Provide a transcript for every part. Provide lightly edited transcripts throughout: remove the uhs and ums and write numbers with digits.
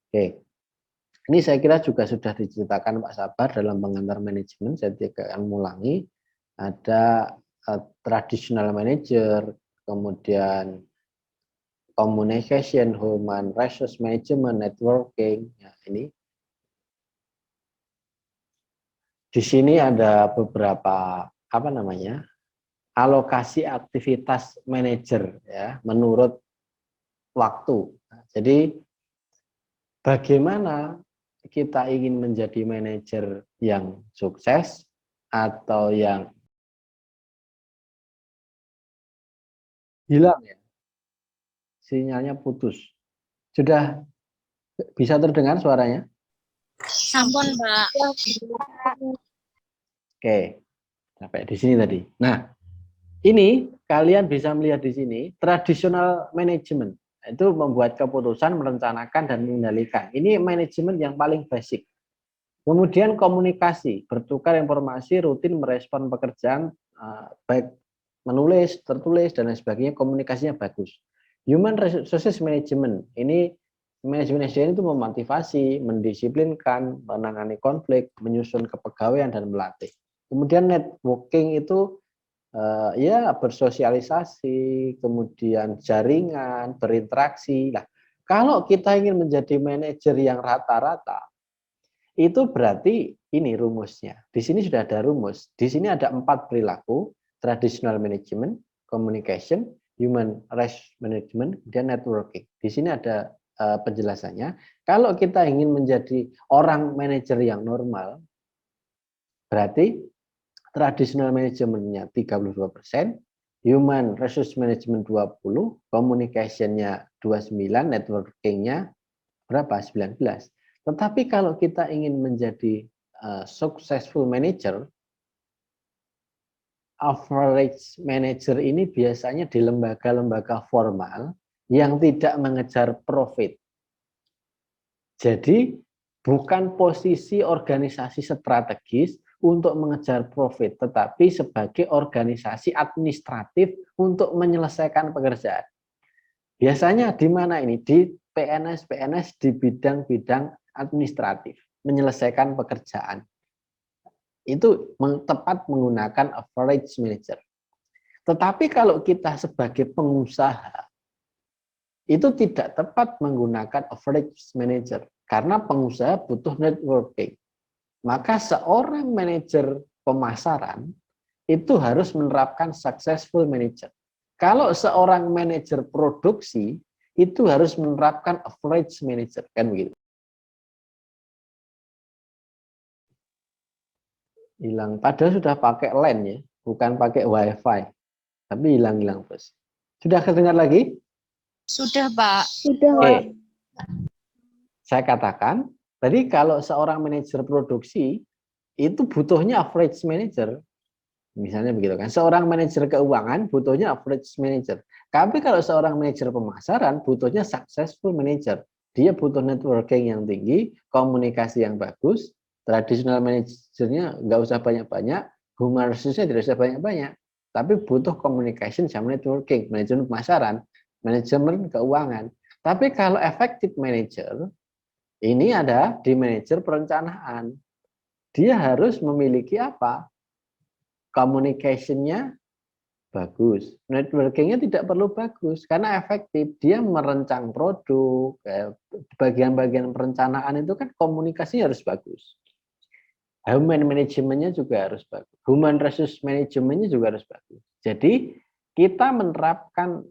Oke, ini saya kira juga sudah diceritakan Pak Sabar dalam pengantar manajemen. Saya tidak akan mengulangi. Ada traditional manager, kemudian communication, human resource management, networking. Ya, ini di sini ada beberapa alokasi aktivitas manajer ya menurut waktu. Jadi bagaimana kita ingin menjadi manajer yang sukses atau yang hilang ya, sinyalnya putus. Sudah bisa terdengar suaranya? Sampun, Pak. Oke, sampai di sini tadi. Nah, ini kalian bisa melihat di sini tradisional manajemen itu membuat keputusan, merencanakan dan mengendalikan. Ini manajemen yang paling basic. Kemudian komunikasi, bertukar informasi, rutin merespon pekerjaan, baik menulis, tertulis dan lain sebagainya, komunikasinya bagus. Human resources management, ini manajemen SDM itu memotivasi, mendisiplinkan, menangani konflik, menyusun kepegawaian dan melatih. Kemudian networking itu ya bersosialisasi, kemudian jaringan, berinteraksi. Nah, kalau kita ingin menjadi manajer yang rata-rata, itu berarti ini rumusnya. Di sini sudah ada rumus. Di sini ada 4 perilaku: traditional management, communication, human resource management, dan networking. Di sini ada penjelasannya. Kalau kita ingin menjadi orang manajer yang normal, berarti traditional manajemennya 32%, human resource management 20%, communication-nya 29%, networking-nya berapa? 19%. Tetapi kalau kita ingin menjadi successful manager, average manager ini biasanya di lembaga-lembaga formal yang tidak mengejar profit. Jadi bukan posisi organisasi strategis untuk mengejar profit, tetapi sebagai organisasi administratif untuk menyelesaikan pekerjaan. Biasanya di mana ini? Di PNS-PNS di bidang-bidang administratif, menyelesaikan pekerjaan. Itu tepat menggunakan average manager. Tetapi kalau kita sebagai pengusaha, itu tidak tepat menggunakan average manager, karena pengusaha butuh networking. Maka seorang manajer pemasaran itu harus menerapkan successful manager. Kalau seorang manajer produksi itu harus menerapkan average manager, kan begitu. Hilang, padahal sudah pakai LAN ya, bukan pakai WiFi, tapi hilang-hilang terus. Sudah kedengar lagi? Sudah, Pak. Sudah, Oke. Pak. Saya katakan, tadi kalau seorang manajer produksi itu butuhnya average manager. Misalnya begitu kan. Seorang manajer keuangan butuhnya average manager. Tapi kalau seorang manajer pemasaran butuhnya successful manager. Dia butuh networking yang tinggi, komunikasi yang bagus, traditional manajernya nggak usah banyak-banyak, human resource-nya tidak usah banyak-banyak, tapi butuh communication sama networking, manajemen pemasaran, manajemen keuangan. Tapi kalau effective manager, ini ada di manajer perencanaan. Dia harus memiliki apa? Communication-nya bagus, networking-nya tidak perlu bagus karena efektif. Dia merancang produk, bagian-bagian perencanaan itu kan komunikasinya harus bagus. Human manajemennya juga harus bagus. Human resource manajemennya juga harus bagus. Jadi kita menerapkan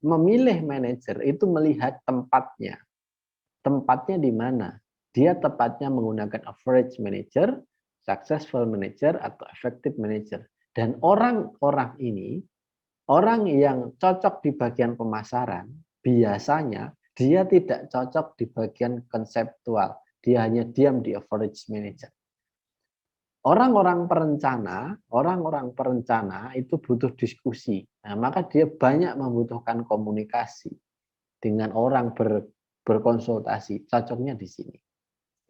memilih manajer itu melihat tempatnya. Tempatnya di mana? Dia tepatnya menggunakan average manager, successful manager, atau effective manager. Dan orang-orang ini, orang yang cocok di bagian pemasaran, biasanya dia tidak cocok di bagian konseptual. Dia hanya diam di average manager. Orang-orang perencana itu butuh diskusi. Nah, maka dia banyak membutuhkan komunikasi dengan orang berkonsultasi. Cocoknya di sini.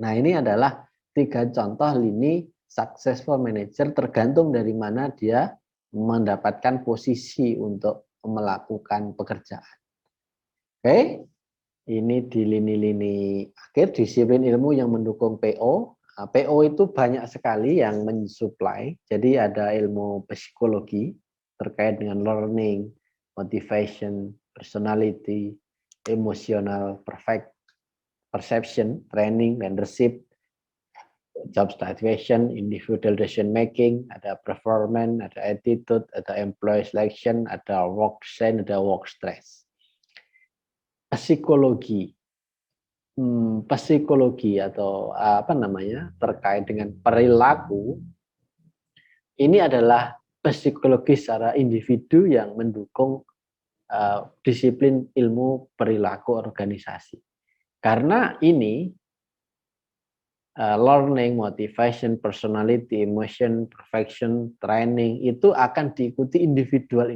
Nah, ini adalah 3 contoh lini successful manager tergantung dari mana dia mendapatkan posisi untuk melakukan pekerjaan. Oke, Ini di lini-lini akhir disiplin ilmu yang mendukung PO. Nah, PO itu banyak sekali yang mensuplai. Jadi ada ilmu psikologi terkait dengan learning, motivation, personality, emotional, perception, training, leadership, job satisfaction, individual decision making, ada performance, ada attitude, ada employee selection, ada work stress, ada work stress. Psikologi psikologi atau apa namanya terkait dengan perilaku ini adalah psikologi secara individu yang mendukung disiplin ilmu perilaku organisasi. Karena ini learning, motivation, personality, emotion, perfection, training itu akan diikuti individual.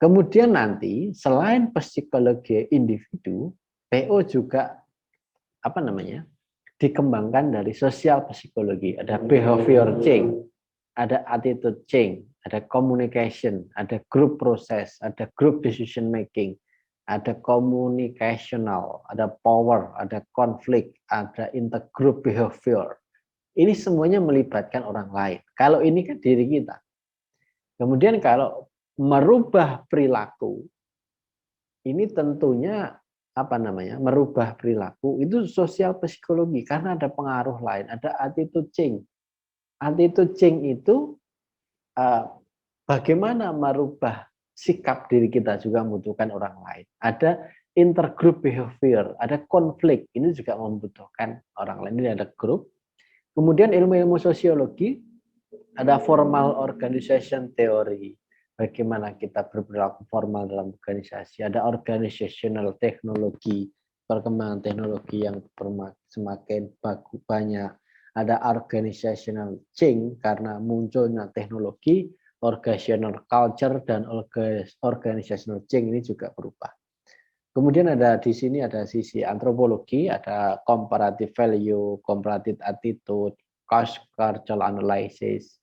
Kemudian nanti selain psikologi individu, PO juga apa namanya dikembangkan dari sosial psikologi. Ada behavior change, ada attitude change, ada communication, ada group process, ada group decision making, ada communicational, ada power, ada konflik, ada intergroup behavior. Ini semuanya melibatkan orang lain. Kalau ini kan diri kita. Kemudian kalau merubah perilaku, ini tentunya apa namanya merubah perilaku itu sosial psikologi karena ada pengaruh lain, ada attitude change. Attitude change itu bagaimana merubah sikap diri kita juga membutuhkan orang lain. Ada intergroup behavior, ada konflik, ini juga membutuhkan orang lain. Ini ada grup. Kemudian ilmu-ilmu sosiologi, ada formal organization theory, bagaimana kita berperilaku formal dalam organisasi. Ada organizational technology, perkembangan teknologi yang semakin banyak. Ada organizational change karena munculnya teknologi, organizational culture dan organizational change ini juga berubah. Kemudian ada di sini ada sisi antropologi, ada comparative value, comparative attitude, cost cultural analysis,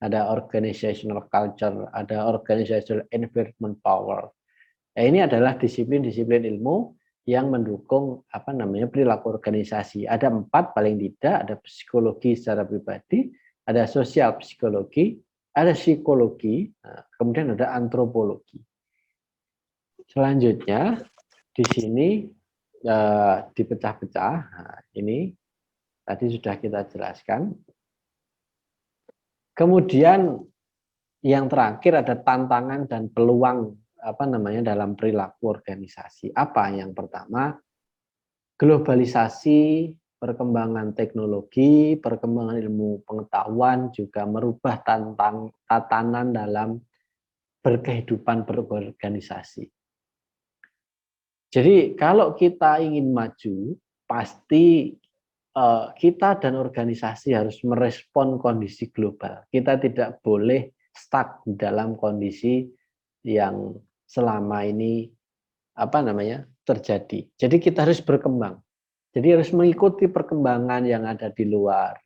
ada organizational culture, ada organizational environment power. Nah, ini adalah disiplin-disiplin ilmu yang mendukung apa namanya perilaku organisasi. Ada 4 paling tidak, ada psikologi secara pribadi, ada sosial psikologi, ada psikologi, kemudian ada antropologi. Selanjutnya di sini dipecah-pecah. Nah, ini tadi sudah kita jelaskan. Kemudian yang terakhir ada tantangan dan peluang apa namanya dalam perilaku organisasi. Apa yang pertama? Globalisasi, perkembangan teknologi, perkembangan ilmu pengetahuan juga merubah tatanan dalam berkehidupan berorganisasi. Jadi kalau kita ingin maju, pasti kita dan organisasi harus merespon kondisi global. Kita tidak boleh stuck dalam kondisi yang selama ini apa namanya terjadi. Jadi kita harus berkembang. Jadi harus mengikuti perkembangan yang ada di luar.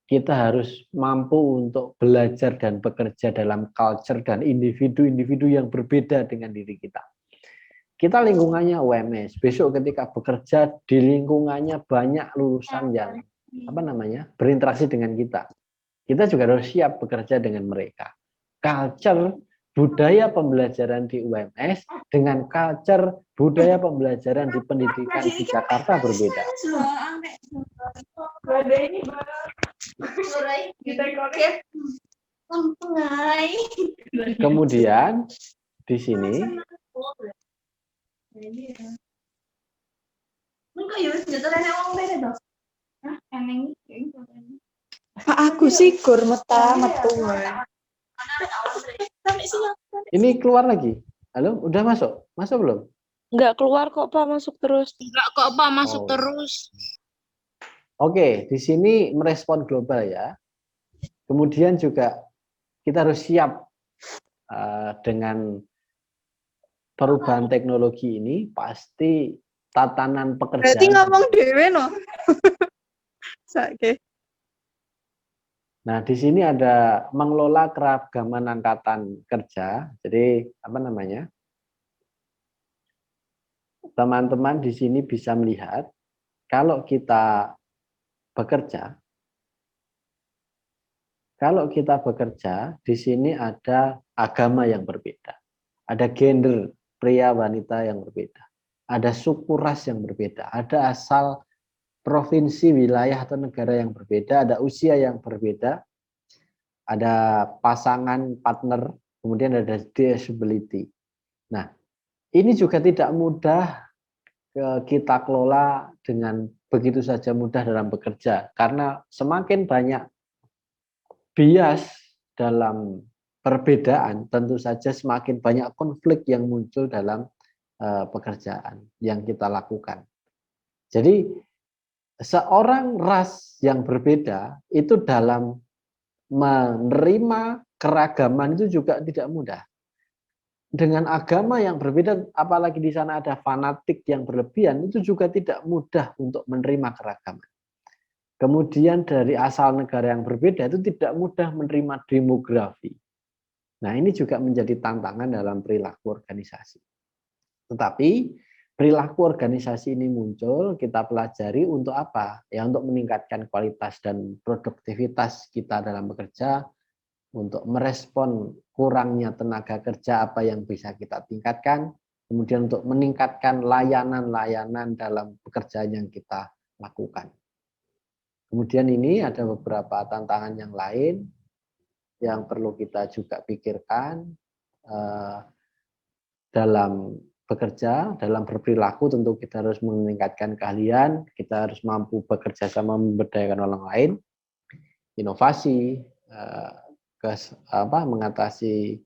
Kita harus mampu untuk belajar dan bekerja dalam culture dan individu-individu yang berbeda dengan diri kita. Kita lingkungannya UMS. Besok ketika bekerja di lingkungannya banyak lulusan yang apa namanya berinteraksi dengan kita. Kita juga harus siap bekerja dengan mereka. Culture budaya pembelajaran di UMS dengan culture budaya pembelajaran di pendidikan di Jakarta berbeda. Kemudian di sini Pak aku sih gur metu. ini keluar lagi. Halo, udah masuk? Masuk belum? Enggak keluar kok Pak, masuk terus. Enggak kok Pak, masuk Oh. terus. Oke, di sini merespon global ya. Kemudian juga kita harus siap dengan perubahan teknologi ini, pasti tatanan pekerjaan. Berarti ngomong dhewe no. Saiki. Nah, di sini ada mengelola keragaman angkatan kerja. Jadi, apa namanya? teman-teman di sini bisa melihat kalau kita bekerja, di sini ada agama yang berbeda, ada gender pria wanita yang berbeda, ada suku ras yang berbeda, ada asal provinsi, wilayah atau negara yang berbeda, ada usia yang berbeda, ada pasangan partner, kemudian ada disability. Nah, ini juga tidak mudah kita kelola dengan begitu saja mudah dalam bekerja, karena semakin banyak bias dalam perbedaan, tentu saja semakin banyak konflik yang muncul dalam pekerjaan yang kita lakukan. Jadi seorang ras yang berbeda itu dalam menerima keragaman itu juga tidak mudah. Dengan agama yang berbeda, apalagi di sana ada fanatik yang berlebihan, itu juga tidak mudah untuk menerima keragaman. Kemudian dari asal negara yang berbeda itu tidak mudah menerima demografi. Nah, ini juga menjadi tantangan dalam perilaku organisasi. Tetapi perilaku organisasi ini muncul, kita pelajari untuk apa? Ya, untuk meningkatkan kualitas dan produktivitas kita dalam bekerja, untuk merespon kurangnya tenaga kerja apa yang bisa kita tingkatkan, kemudian untuk meningkatkan layanan-layanan dalam pekerjaan yang kita lakukan. Kemudian ini ada beberapa tantangan yang lain yang perlu kita juga pikirkan dalam bekerja, dalam berperilaku. Tentu kita harus meningkatkan keahlian, kita harus mampu bekerja sama memberdayakan orang lain, inovasi, mengatasi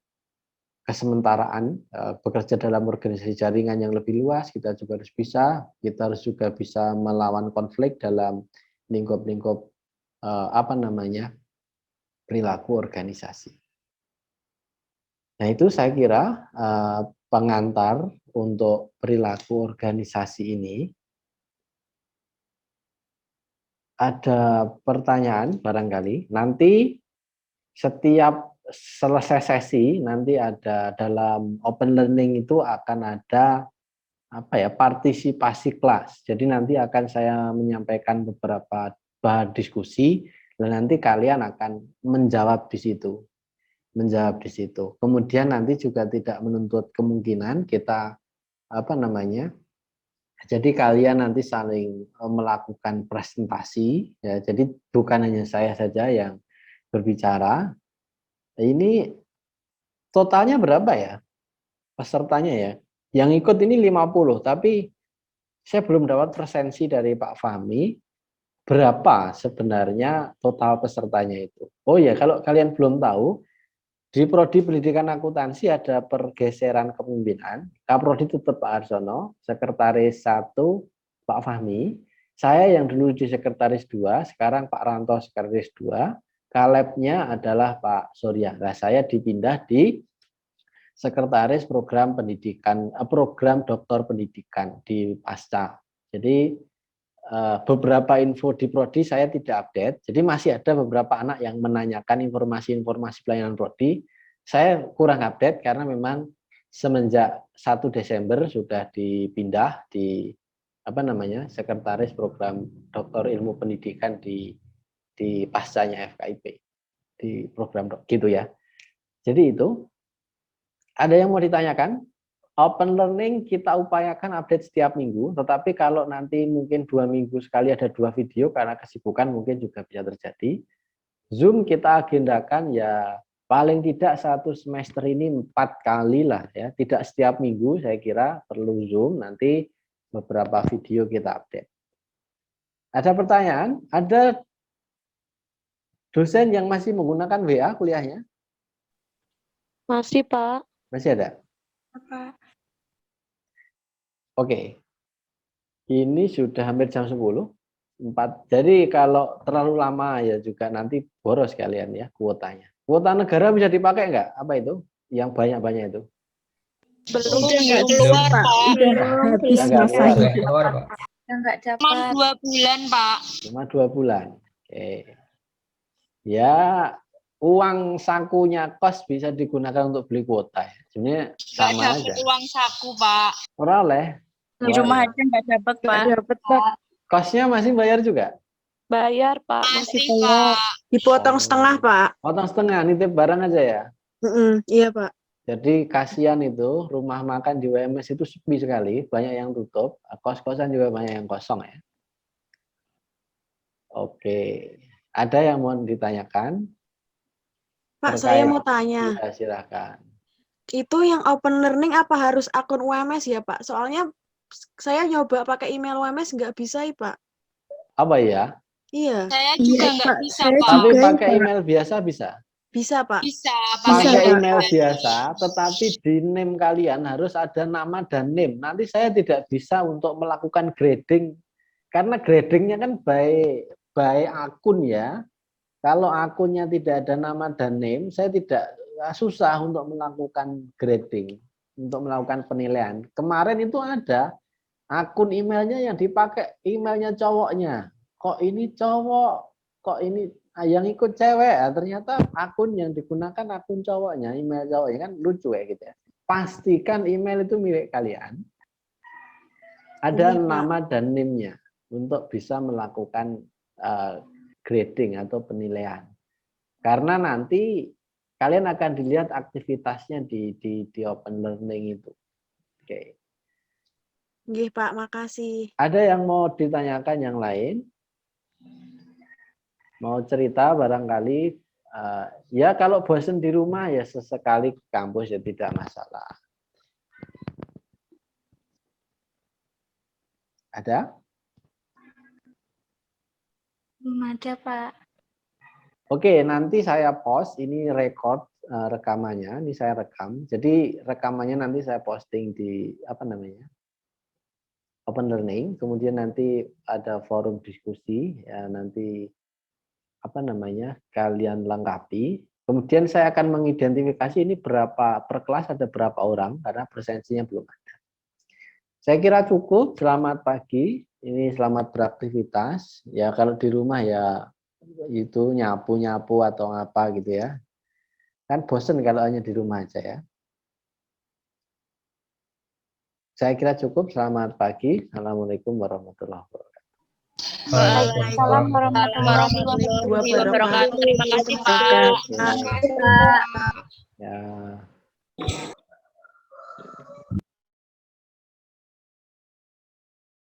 kesementaraan, bekerja dalam organisasi jaringan yang lebih luas, kita juga harus bisa, kita harus juga bisa melawan konflik dalam lingkup-lingkup perilaku organisasi. Nah, itu saya kira pengantar untuk perilaku organisasi ini. Ada pertanyaan barangkali, nanti setiap selesai sesi nanti ada dalam open learning itu akan ada partisipasi kelas. Jadi nanti akan saya menyampaikan beberapa bahan diskusi dan nanti kalian akan menjawab di situ. Kemudian nanti juga tidak menuntut kemungkinan kita jadi kalian nanti saling melakukan presentasi ya. Jadi bukan hanya saya saja yang berbicara. Ini totalnya berapa ya pesertanya ya? Yang ikut ini 50, tapi saya belum dapat presensi dari Pak Fahmi berapa sebenarnya total pesertanya itu. Oh ya, kalau kalian belum tahu, di Prodi Pendidikan Akuntansi ada pergeseran kepemimpinan. Kaprodi tetap Pak Arsono, Sekretaris 1 Pak Fahmi. Saya yang dulu di Sekretaris 2, sekarang Pak Ranto Sekretaris 2. Kalebnya adalah Pak Surya. Nah, saya dipindah di Sekretaris Program Pendidikan, Program Doktor Pendidikan di Pasca. Jadi beberapa info di Prodi saya tidak update. Jadi masih ada beberapa anak yang menanyakan informasi-informasi pelayanan Prodi. Saya kurang update karena memang semenjak 1 Desember sudah dipindah di Sekretaris Program Doktor Ilmu Pendidikan di pascanya FKIP di program gitu ya. Jadi itu ada yang mau ditanyakan? Open learning kita upayakan update setiap minggu, tetapi kalau nanti mungkin 2 minggu sekali ada 2 video karena kesibukan mungkin juga bisa terjadi. Zoom kita agendakan ya paling tidak 1 semester ini 4 kali lah ya, tidak setiap minggu saya kira perlu Zoom, nanti beberapa video kita update. Ada pertanyaan? Ada dosen yang masih menggunakan WA kuliahnya? Masih, Pak. Masih ada? Pak. Oke. Ini sudah hampir jam 10. 4. Jadi kalau terlalu lama ya juga nanti boros kalian ya kuotanya. Kuota negara bisa dipakai nggak? Apa itu? Yang banyak-banyak itu? Belum nggak keluar, Pak. Udah habis Nggak keluar ya? keluar, Pak. Nggak dapat. Cuma 2 bulan, Pak. Cuma 2 bulan. Oke. Ya, uang sakunya kos bisa digunakan untuk beli kuota ya. Sebenarnya sama Nggak aja. dapat uang saku, Pak. Ora oleh. Di rumah aja nggak dapat, Pak. Nggak dapat, Pak. Kosnya masih bayar juga? Bayar, Pak. Masih Masih, bayar. Pak. Dipotong setengah, Pak. Potong setengah, nitip barang aja ya. Iya, Pak. Jadi kasihan itu rumah makan di WMS itu sepi sekali, banyak yang tutup, kos-kosan juga banyak yang kosong ya. Oke, ada yang mau ditanyakan? Pak, Terkait- saya mau tanya. Ya, silakan. Itu yang open learning apa harus akun UMS ya, Pak? Soalnya saya nyoba pakai email UMS nggak bisa, ya, Pak. Apa ya? Iya, Saya juga Iya, nggak Pak. bisa, Saya Pak. Tapi juga, pakai Pak. email biasa bisa. bisa, Pak. Bisa, Pakai Pak. email biasa, tetapi di name kalian harus ada nama dan name. Nanti saya tidak bisa untuk melakukan grading, karena gradingnya kan by akun ya. Kalau akunnya tidak ada nama dan name, saya tidak susah untuk melakukan grading, untuk melakukan penilaian. Kemarin itu ada akun emailnya yang dipakai emailnya cowoknya. Kok ini cowok? Kok ini yang ikut cewek? Ternyata akun yang digunakan akun cowoknya, email cowoknya, kan lucu ya gitu ya. Pastikan email itu milik kalian. Ada Iya, Pak. nama dan name-nya untuk bisa melakukan grading atau penilaian. Karena nanti kalian akan dilihat aktivitasnya di open learning itu. Oke. Nggih, Pak, makasih. Ada yang mau ditanyakan yang lain? Mau cerita barangkali? Ya kalau bosan di rumah ya sesekali ke kampus ya tidak masalah. Ada? Belum ada, Pak. Oke, nanti saya post ini record rekamannya, ini saya rekam. Jadi rekamannya nanti saya posting di apa namanya? Open Learning. Kemudian nanti ada forum diskusi ya, nanti apa namanya? Kalian lengkapi. Kemudian saya akan mengidentifikasi ini berapa per kelas ada berapa orang karena presensinya belum ada. Saya kira cukup. Selamat pagi. Ini selamat beraktivitas. Ya kalau di rumah ya itu nyapu-nyapu atau apa gitu ya. Kan bosen kalau hanya di rumah aja ya. Saya kira cukup. Selamat pagi. Assalamualaikum warahmatullahi wabarakatuh. Waalaikumsalam warahmatullahi wabarakatuh. Terima kasih, Pak. Ya.